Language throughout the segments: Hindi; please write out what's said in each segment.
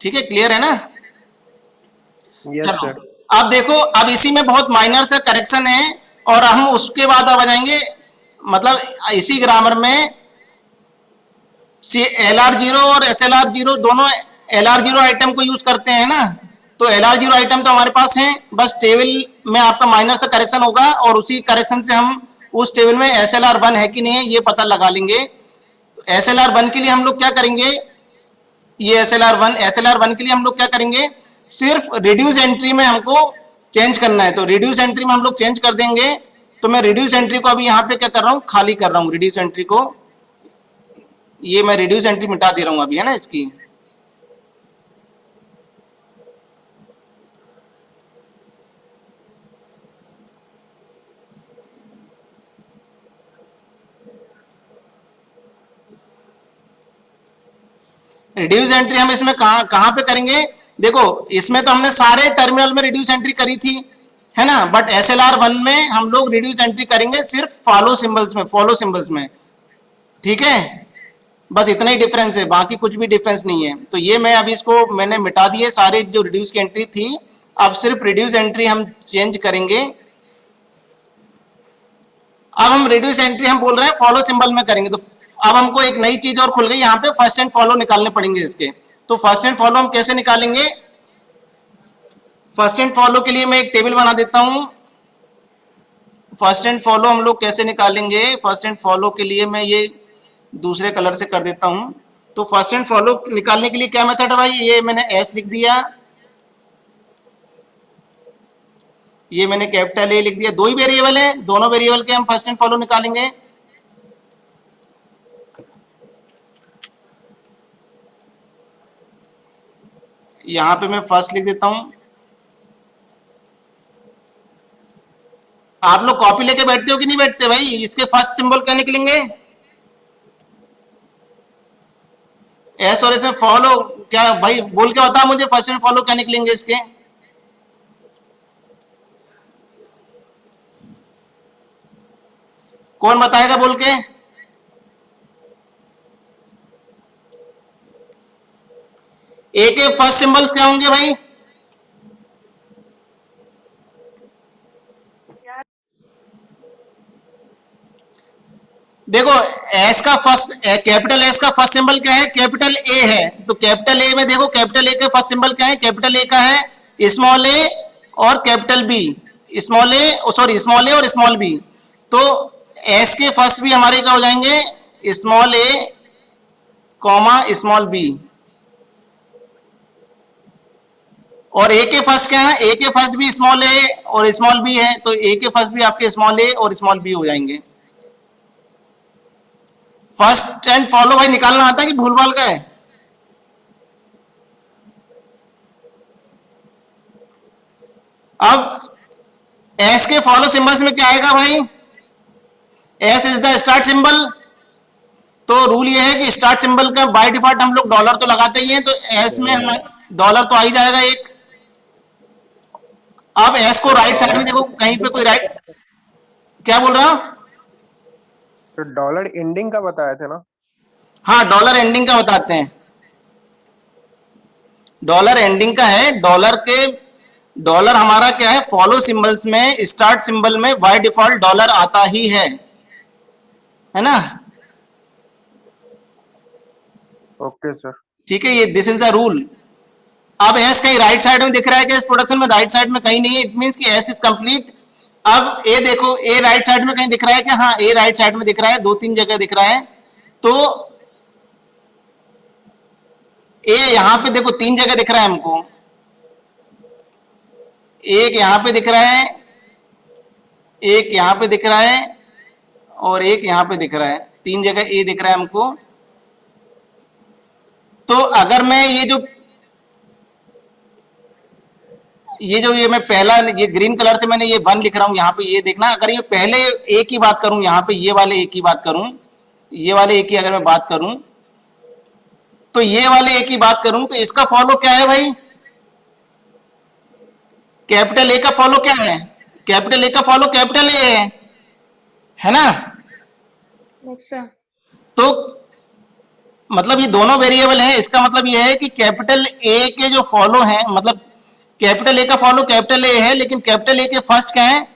ठीक है, क्लियर है ना? यस चलो, सर। अब देखो, अब इसी में बहुत माइनर से करेक्शन है, और हम उसके बाद अब आ जाएंगे, मतलब इसी ग्रामर में LR0 और SLR0 दोनों LR0 आइटम को यूज करते हैं ना, तो LR0 आइटम तो हमारे पास है, बस टेबल में आपका माइनर से करेक्शन होगा, और उसी करेक्शन से हम उस टेबल में SLR1 है कि नहीं है ये पता लगा लेंगे। SLR1 के लिए हम लोग क्या करेंगे, ये SLR1 के लिए हम लोग क्या करेंगे, सिर्फ रिड्यूस एंट्री में हमको चेंज करना है, तो रिड्यूस एंट्री में हम लोग चेंज कर देंगे। तो मैं रिड्यूस एंट्री को अभी यहाँ पे क्या कर रहा हूँ, खाली कर रहा हूँ रिड्यूस एंट्री को, ये मैं रिड्यूस एंट्री मिटा दे रहा हूँ अभी, है ना इसकी। रिड्यूस एंट्री हम इसमें कहां कहां पे करेंगे, देखो इसमें तो हमने सारे टर्मिनल में रिड्यूस एंट्री करी थी, है ना, बट SLR1 में हम लोग रिड्यूस एंट्री करेंगे सिर्फ फॉलो सिंबल्स में, ठीक है, बस इतना ही डिफरेंस है, बाकी कुछ भी डिफरेंस नहीं है। तो ये मैं अभी इसको मैंने मिटा दिए सारे जो रिड्यूस की एंट्री थी, अब सिर्फ रिड्यूस एंट्री हम चेंज करेंगे। अब हम रिड्यूस एंट्री हम बोल रहे हैं फॉलो सिंबल में करेंगे, तो अब हमको एक नई चीज और खुल गई यहाँ पे, फर्स्ट एंड फॉलो निकालने पड़ेंगे इसके। तो फर्स्ट एंड फॉलो हम कैसे निकालेंगे, फर्स्ट एंड फॉलो के लिए मैं एक टेबल बना देता हूं। फर्स्ट एंड फॉलो हम लोग कैसे निकालेंगे, फर्स्ट एंड फॉलो के लिए मैं ये दूसरे कलर से कर देता हूं। तो फर्स्ट एंड फॉलो निकालने के लिए क्या मेथड है भाई, ये मैंने एस लिख दिया, ये मैंने कैपिटल ए लिख दिया, दो ही वेरिएबल है, दोनों वेरिएबल के हम फर्स्ट एंड फॉलो निकालेंगे। यहां पे मैं फर्स्ट लिख देता हूं। आप लोग कॉपी लेके बैठते हो कि नहीं बैठते भाई, इसके फर्स्ट सिंबल क्या निकलेंगे, एस, और इसमें फॉलो क्या, भाई बोल के बता मुझे फर्स्ट एंड फॉलो क्या निकलेंगे इसके। कौन बताएगा बोल के, ए के फर्स्ट सिंबल्स क्या होंगे भाई, देखो एस का फर्स्ट, कैपिटल एस का फर्स्ट सिंबल क्या है, कैपिटल ए है, तो कैपिटल ए में देखो कैपिटल ए के फर्स्ट सिंबल क्या है, कैपिटल ए का है स्मॉल ए और कैपिटल बी, स्मॉल ए सॉरी स्मॉल ए और स्मॉल बी, तो एस के फर्स्ट भी हमारे क्या हो जाएंगे, स्मॉल ए कॉमा स्मॉल बी, और ए के फर्स्ट क्या है, ए के फर्स्ट भी स्मॉल ए और स्मॉल बी है, तो ए के फर्स्ट भी आपके स्मॉल ए और स्मॉल बी हो जाएंगे। फर्स्ट एंड फॉलो भाई निकालना आता है कि भूल भाल का है, अब एस के फॉलो सिंबल्स में क्या आएगा भाई, S is the start symbol, तो रूल ये है कि स्टार्ट सिंबल का बाय डिफॉल्ट हम लोग डॉलर तो लगाते ही हैं, तो एस में हमें डॉलर तो आ ही जाएगा एक। अब एस को राइट साइड में देखो कहीं पे कोई राइट, क्या बोल रहा हूं, तो डॉलर एंडिंग का बताए थे ना? हाँ डॉलर एंडिंग का बताते हैं, डॉलर एंडिंग का है, डॉलर के डॉलर हमारा क्या है, फॉलो सिंबल्स में स्टार्ट सिंबल में बाय डिफॉल्ट डॉलर आता ही है ना, ओके सर। ठीक है, ये दिस इज द रूल। अब एस कहीं राइट साइड में दिख रहा है कि इस प्रोडक्शन में, राइट साइड में कहीं नहीं है, इट मींस कि एस इज कंप्लीट। अब ए देखो, ए राइट साइड में कहीं दिख रहा है कि, हाँ ए राइट साइड में दिख रहा है, दो तीन जगह दिख रहा है, तो ए यहां पे देखो तीन जगह दिख रहा है हमको, एक यहां पे दिख रहा है, एक यहां पे दिख रहा है, और एक यहां पे दिख रहा है, तीन जगह ए दिख रहा है हमको। तो अगर मैं ये मैं पहला ये ग्रीन कलर से मैंने ये वन लिख रहा हूं यहाँ पे, ये देखना, अगर ये पहले ए की बात करूं, यहाँ पे ये वाले ए की बात करूं, ये वाले ए की अगर मैं बात करूं, तो ये वाले ए की बात करूं, तो इसका फॉलो क्या है भाई, कैपिटल ए का फॉलो क्या है, कैपिटल ए का फॉलो कैपिटल ए है ना, अच्छा। तो मतलब ये दोनों वेरिएबल हैं, इसका मतलब ये है कि कैपिटल ए के जो फॉलो हैं, मतलब कैपिटल ए का फॉलो कैपिटल ए है, लेकिन कैपिटल ए के फर्स्ट क्या है,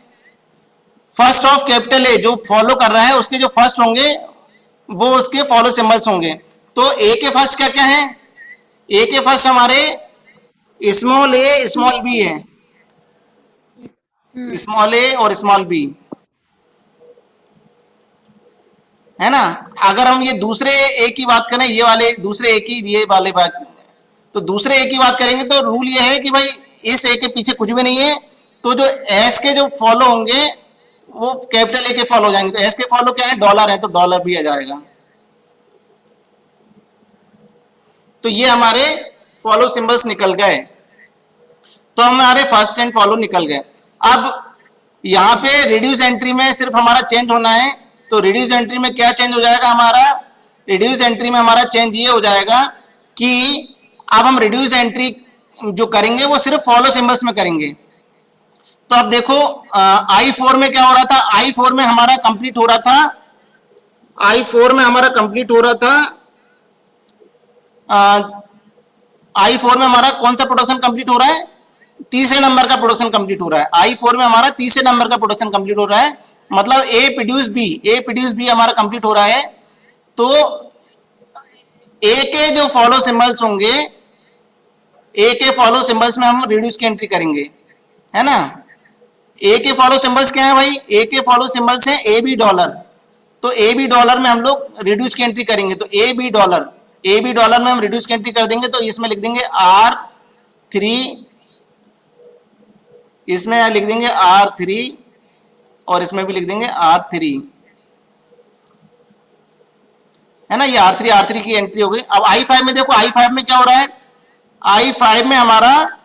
फर्स्ट ऑफ कैपिटल ए जो फॉलो कर रहा है उसके जो फर्स्ट होंगे वो उसके फॉलो सिंबल्स होंगे। तो ए के फर्स्ट क्या क्या है, ए के फर्स्ट हमारे स्मॉल ए स्मॉल बी है, स्मॉल ए और स्मॉल बी, है ना। अगर हम ये दूसरे ए की बात करें, ये वाले दूसरे ए की, ये वाले बात, तो दूसरे ए की बात करेंगे तो रूल ये है कि भाई इस ए के पीछे कुछ भी नहीं है, तो जो एस के जो फॉलो होंगे वो कैपिटल ए के फॉलो हो जाएंगे। तो एस के फॉलो क्या है, डॉलर है, तो डॉलर भी आ जाएगा। तो ये हमारे फॉलो सिंबल्स निकल गए, तो हमारे फर्स्ट एंड फॉलो निकल गए। अब यहाँ पे रिड्यूस एंट्री में सिर्फ हमारा चेंज होना है, तो रिड्यूस एंट्री में क्या चेंज हो जाएगा हमारा, रिड्यूस एंट्री में हमारा चेंज ये हो जाएगा कि अब हम रिड्यूस एंट्री जो करेंगे वो सिर्फ फॉलो सिंबल्स में करेंगे। तो अब देखो I4 में क्या हो रहा था, I4 में हमारा कंप्लीट हो रहा था, I4 में हमारा कंप्लीट हो रहा था, I4 में हमारा कौन सा प्रोडक्शन कंप्लीट हो रहा है, तीसरे नंबर का प्रोडक्शन कंप्लीट हो रहा है। I4 में हमारा तीसरे नंबर का प्रोडक्शन कंप्लीट हो रहा है, मतलब ए प्रोड्यूस बी हमारा कंप्लीट हो रहा है। तो ए के जो फॉलो सिंबल्स होंगे, ए के फॉलो सिंबल्स में हम रिड्यूस की एंट्री करेंगे, है ना। ए के फॉलो सिंबल्स क्या है भाई, ए के फॉलो सिंबल्स है ए बी डॉलर, तो ए बी डॉलर में हम लोग रिड्यूस की एंट्री करेंगे। तो ए बी डॉलर में हम रिड्यूस की एंट्री कर देंगे, तो इसमें लिख देंगे R3, इसमें लिख देंगे R3 और इसमें भी लिख देंगे R3, है ना। ये R3 की एंट्री हो गई। अब I5 में देखो, I5 में क्या हो रहा है, I5 में हमारा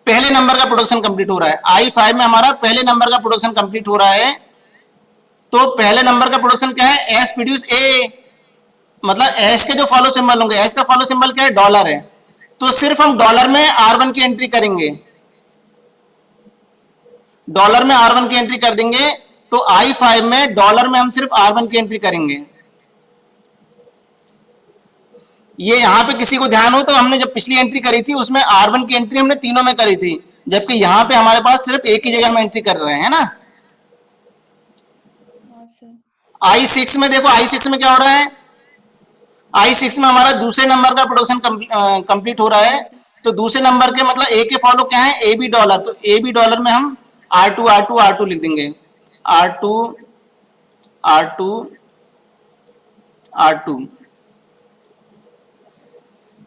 पहले नंबर का प्रोडक्शन कंप्लीट हो रहा है, I5 में हमारा पहले नंबर का प्रोडक्शन कंप्लीट हो रहा है। तो पहले नंबर का प्रोडक्शन क्या है, एस प्रोड्यूस ए, मतलब एस के जो फॉलो सिंबल होंगे, एस का फॉलो सिंबल क्या है, डॉलर है, तो सिर्फ हम डॉलर में R1 की एंट्री करेंगे, डॉलर में R1 की एंट्री कर देंगे। तो I5 में डॉलर में हम सिर्फ R1 की एंट्री करेंगे। ये यहां पे किसी को ध्यान हो तो हमने जब पिछली एंट्री करी थी उसमें R1 की एंट्री हमने तीनों में करी थी, जबकि यहां पे हमारे पास सिर्फ एक ही जगह में एंट्री कर रहे हैं, है ना। I6 में देखो, I6 में क्या हो रहा है, I6 में हमारा दूसरे नंबर का प्रोडक्शन कंप्लीट हो रहा है। तो दूसरे नंबर के मतलब ए के फॉलो क्या है, ए बी डॉलर, तो ए बी डॉलर में हम R2 लिख देंगे, R2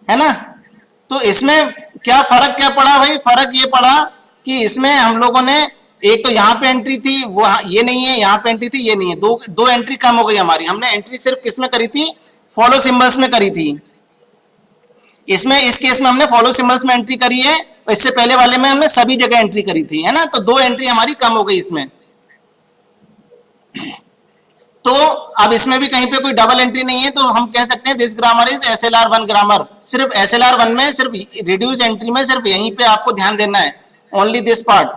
है ना। तो इसमें क्या फर्क क्या पड़ा भाई, फर्क ये पड़ा कि इसमें हम लोगों ने एक तो यहाँ पे एंट्री थी, वो ये नहीं है, यहाँ पे एंट्री थी, ये नहीं है, दो एंट्री कम हो गई हमारी। हमने एंट्री सिर्फ किस में करी थी, फॉलो सिंबल्स में करी थी। इसमें इस केस में हमने फॉलो सिंबल्स में एंट्री करी है, और इससे पहले वाले में हमने सभी जगह एंट्री करी थी, है ना। तो दो एंट्री हमारी कम हो गई इसमें। तो अब इसमें भी कहीं पे कोई डबल एंट्री नहीं है, तो हम कह सकते हैं this grammar is SLR1 grammar. सिर्फ SLR1 में सिर्फ रिड्यूस एंट्री में सिर्फ यहीं पे आपको ध्यान देना है, ओनली दिस पार्ट,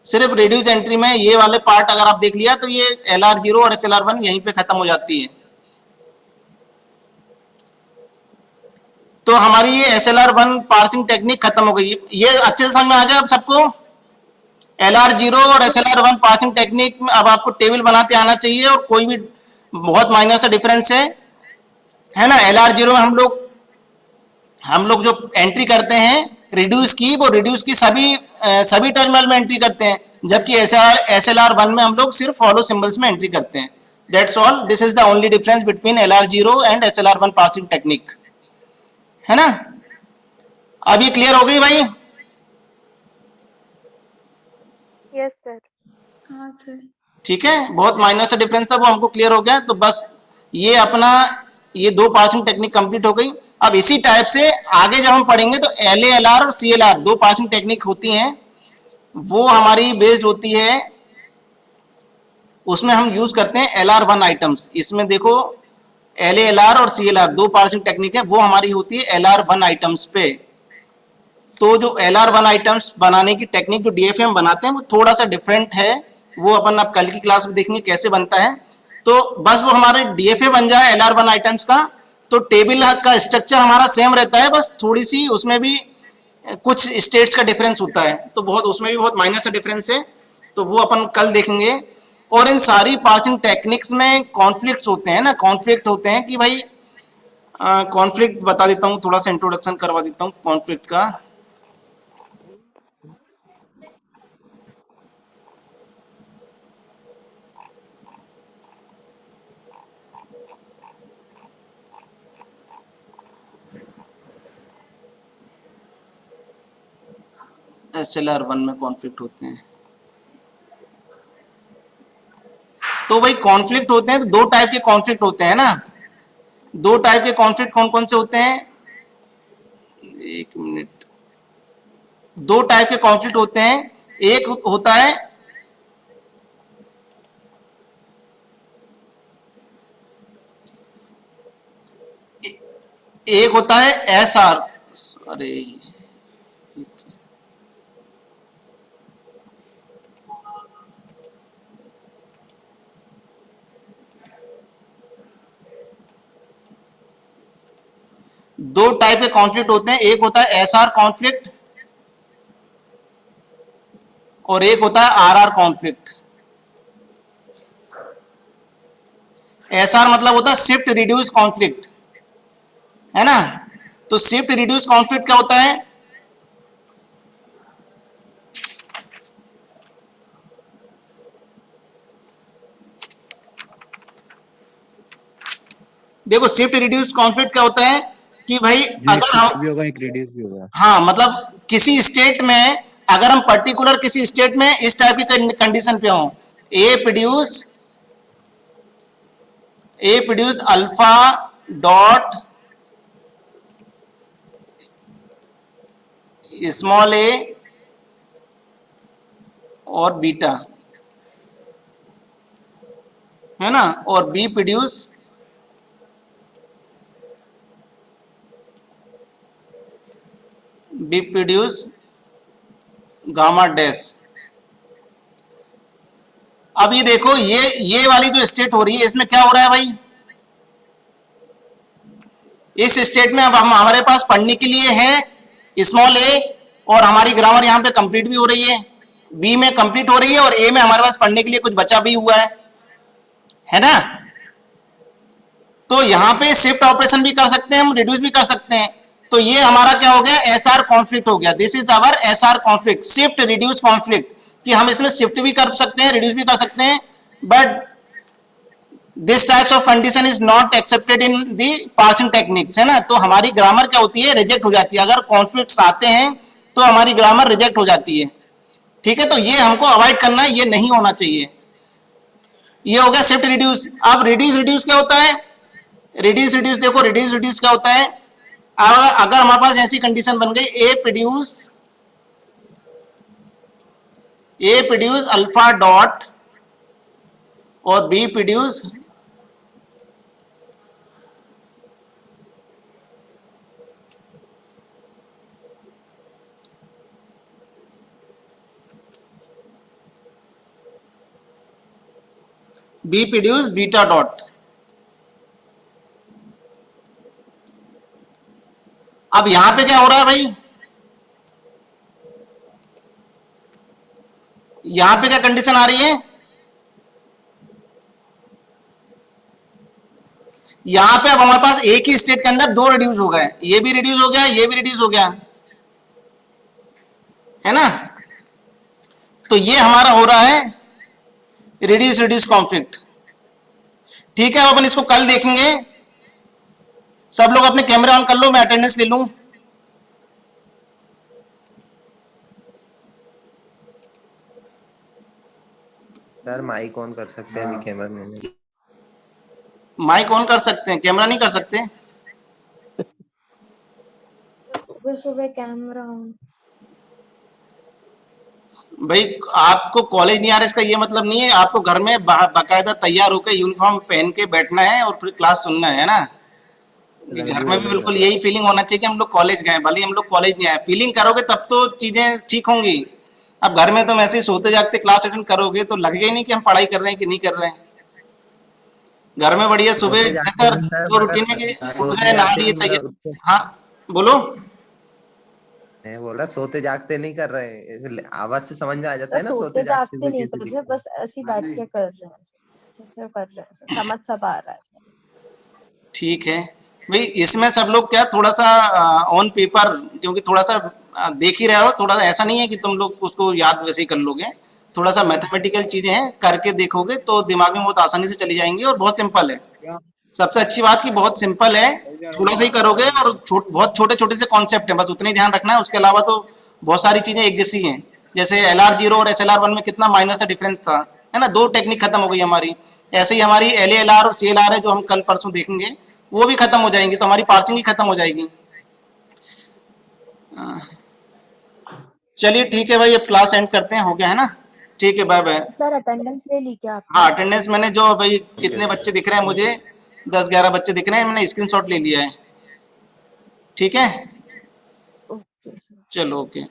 सिर्फ रिड्यूस एंट्री में ये वाले पार्ट अगर आप देख लिया तो ये LR0 और SLR1 यहीं पे खत्म हो जाती है। तो हमारी ये SLR1 पार्सिंग टेक्निक खत्म हो गई। ये अच्छे से समझ में आ गया अब सबको, LR0 और SLR1 पासिंग टेक्निक में अब आपको टेबल बनाते आना चाहिए, और कोई भी बहुत माइनर सा डिफरेंस है ना। LR0 में हम लोग जो एंट्री करते हैं रिड्यूस की, वो रिड्यूस की सभी टर्मिनल में एंट्री करते हैं, जबकि SLR1 में हम लोग सिर्फ फॉलो सिंबल्स में एंट्री करते हैं। That's all, this is the only difference between LR0 and SLR1 passing technique, है ना। अब ये क्लियर हो गई भाई? Yes sir. हाँ सर। ठीक है, बहुत माइनर सा डिफरेंस था, वो हमको क्लियर हो गया। तो बस ये अपना ये दो पासिंग टेक्निक कंप्लीट हो गई। अब इसी टाइप से आगे जब हम पढ़ेंगे तो LALR और CLR दो पासिंग टेक्निक होती हैं, वो हमारी बेस्ड होती है, उसमें हम यूज करते हैं LR1 आइटम्स। इसमें देखो LALR और CLR दो पासिंग टेक्निक है, वो हमारी होती है LR1 आइटम्स पे। तो जो LR1 आइटम्स बनाने की टेक्निक जो DFM बनाते हैं वो थोड़ा सा डिफरेंट है, वो अपन अब कल की क्लास में देखेंगे कैसे बनता है। तो बस वो हमारे डीएफए बन जाए LR1 आइटम्स का, तो टेबल का स्ट्रक्चर हमारा सेम रहता है, बस थोड़ी सी उसमें भी कुछ स्टेट्स का डिफरेंस होता है, तो बहुत उसमें भी बहुत माइनर सा डिफरेंस है, तो वो अपन कल देखेंगे। और इन सारी पार्सिंग टेक्निक्स में कॉन्फ्लिक्ट्स होते हैं ना, कॉन्फ्लिक्ट होते हैं कि भाई कॉन्फ्लिक्ट बता देता हूँ, थोड़ा सा इंट्रोडक्शन करवा देता हूँ कॉन्फ्लिक्ट का। SLR1 में कॉन्फ्लिक्ट होते हैं, तो भाई कॉन्फ्लिक्ट होते हैं तो दो टाइप के कॉन्फ्लिक्ट होते हैं ना। दो टाइप के कॉन्फ्लिक्ट कौन कौन से होते हैं, एक मिनट। दो टाइप के कॉन्फ्लिक्ट होते हैं, एक होता है एक होता है SR, अरे दो टाइप के कॉन्फ्लिक्ट होते हैं, एक होता है SR कॉन्फ्लिक्ट और एक होता है RR कॉन्फ्लिक्ट। SR मतलब होता है शिफ्ट रिड्यूस कॉन्फ्लिक्ट, है ना। तो शिफ्ट रिड्यूस कॉन्फ्लिक्ट क्या होता है, देखो शिफ्ट रिड्यूस कॉन्फ्लिक्ट क्या होता है कि भाई अगर हम भी होगा, एक रिड्यूस भी होगा। हाँ, मतलब किसी स्टेट में अगर हम पर्टिकुलर किसी स्टेट में इस टाइप की कंडीशन पे हो, ए प्रोड्यूस अल्फा डॉट स्मॉल ए और बीटा, है ना, और बी प्रोड्यूस गामा डैश। अब ये देखो, ये वाली जो स्टेट हो रही है इसमें क्या हो रहा है भाई, इस स्टेट में अब हम हमारे पास पढ़ने के लिए है स्मॉल ए और हमारी ग्रामर यहाँ पे कंप्लीट भी हो रही है, बी में कंप्लीट हो रही है और ए में हमारे पास पढ़ने के लिए कुछ बचा भी हुआ है ना। तो यहाँ पे शिफ्ट ऑपरेशन भी कर सकते हैं हम, रिड्यूस भी कर सकते हैं। तो ये हमारा क्या हो गया, SR कॉन्फ्लिक्ट हो गया। This is our SR conflict, shift reduce conflict, कि हम इसमें शिफ्ट भी कर सकते हैं, रिड्यूस भी कर सकते हैं, but this types of condition is not accepted in the parsing techniques, है ना। तो हमारी ग्रामर क्या होती है, रिजेक्ट हो जाती है। अगर कॉन्फ्लिक्ट्स आते हैं तो हमारी ग्रामर रिजेक्ट हो जाती है, ठीक है। तो ये हमको अवॉइड करना है, ये नहीं होना चाहिए। ये हो गया शिफ्ट रिड्यूस। अब रिड्यूस क्या होता है, रिड्यूस देखो, रिड्यूस क्या होता है, अगर हमारे पास ऐसी कंडीशन बन गई, ए प्रोड्यूस अल्फा डॉट और बी प्रोड्यूस बीटा डॉट। अब यहां पे क्या हो रहा है भाई, यहां पे क्या कंडीशन आ रही है, यहां पे अब हमारे पास एक ही स्टेट के अंदर दो रिड्यूस हो गए, ये भी रिड्यूस हो गया, ये भी रिड्यूस हो गया, है ना। तो ये हमारा हो रहा है रिड्यूस कॉन्फ्लिक्ट, ठीक है। अब अपन इसको कल देखेंगे। सब लोग अपने कैमरा ऑन कर लो, मैं अटेंडेंस ले लूं। सर माइक ऑन कर सकते हैं, अभी कैमरा में नहीं। माइक ऑन कर सकते हैं, कैमरा नहीं कर सकते। सुबह सुबह कैमरा ऑन। भाई आपको कॉलेज नहीं आ रहा, इसका ये मतलब नहीं है आपको घर में बाकायदा तैयार होकर यूनिफॉर्म पहन के बैठना है और फिर क्लास सुनना है ना। घर में भी बिल्कुल यही फीलिंग होना चाहिए कि हम लोग कॉलेज गए, भले हम लोग कॉलेज नहीं आए। फीलिंग करोगे तब तो चीजें ठीक होंगी। अब घर में तुम ऐसे ही सोते जागते क्लास अटेंड करोगे तो लगेगा ही नहीं कि हम पढ़ाई कर रहे हैं कि नहीं कर रहे हैं, घर में बढ़िया सुबह सोते जागते सर नहीं सर, जो रूटीन है कि सोते सुबह नहा जागते लिए नहीं तैयार। मतलब हाँ बोलो। मैं बोल रहा सोते जागते नहीं कर रहे, आवाज से समझ में आ जाता है बस ना सोते सोते जागते जागते में नहीं कैसे कर रहे, दिखता है। बस ऐसे ही बैठ के कर रहे हैं, ऐसे ऐसे कर रहे हैं, ऐसे समझ सब आ रहा है। ठीक है भाई, इसमें सब लोग क्या थोड़ा सा ऑन पेपर, क्योंकि थोड़ा सा देख ही रहे हो, थोड़ा सा ऐसा नहीं है कि तुम लोग उसको याद वैसे ही कर लोगे। थोड़ा सा मैथमेटिकल चीजें हैं, करके देखोगे तो दिमाग में बहुत आसानी से चली जाएंगी और बहुत सिंपल है। सबसे अच्छी बात कि बहुत सिंपल है, थोड़ा सा ही करोगे और बहुत छोटे छोटे से कॉन्सेप्ट है, बस उतना ही ध्यान रखना है। उसके अलावा तो बहुत सारी चीजें एक जैसी हैं। जैसे LR0 और SLR1 में कितना माइनर सा डिफरेंस था, है ना, दो टेक्निक खत्म हो गई हमारी। ऐसे ही हमारी LALR और CLR है जो हम कल परसों देखेंगे, वो भी खत्म हो जाएंगी, तो हमारी पार्सिंग ही खत्म हो जाएगी। चलिए ठीक है भाई, अब क्लास एंड करते हैं, हो गया है ना। ठीक है, बाय बाय। सर अटेंडेंस ले ली क्या हाँ आपने? अटेंडेंस मैंने जो भाई ओके कितने सर। बच्चे दिख रहे हैं मुझे, 10-11 बच्चे दिख रहे हैं, मैंने स्क्रीनशॉट ले लिया है। ठीक है, ओके सर। चलो ओके।